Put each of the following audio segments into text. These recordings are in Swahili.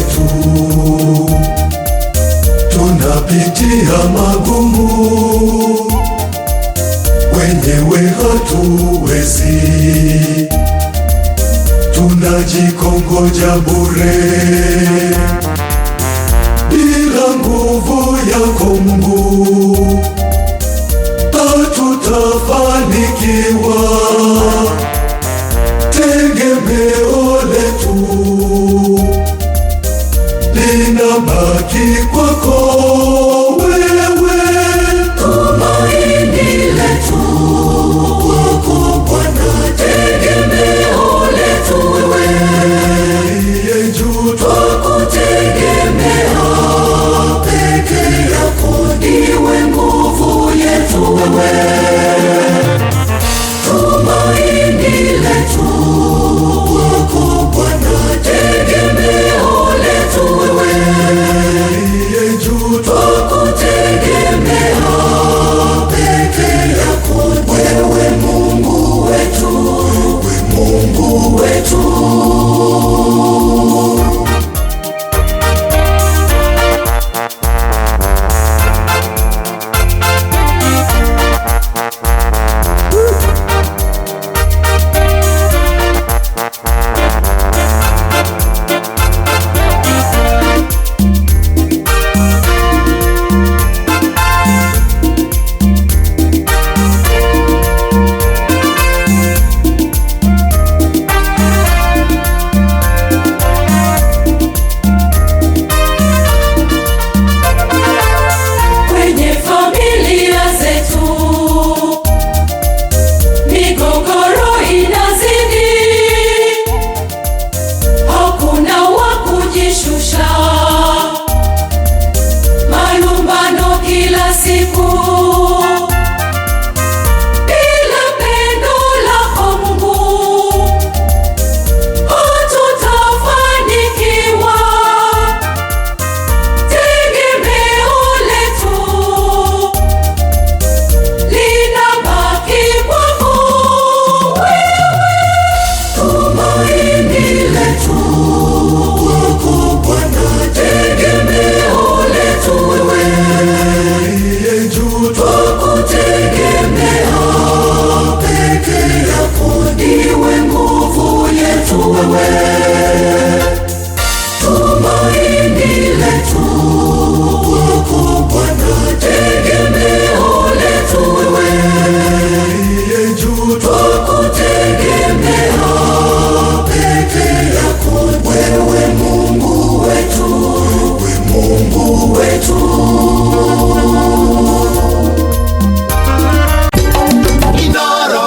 letu. Tunapitia magumu, wenyewe hatuwezi, tunajikongoja bure. Bila nguvu yako Mungu, hatutafanikiwa. Tegemeo letu linabaki kwako wewe. Tumaini letu kwako Bwana, tegemeo letu wewe. Aliye juu twakutegemea, peke yako ndiwe nguvu yetu wewe. Tumaini letu kwako Bwana, tegemeo letu wewe. aliye juu Twakutegemea, peke yako wewe Mungu wetu, wewe Mungu wetu.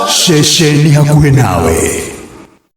Shesheni hakuwe nawe.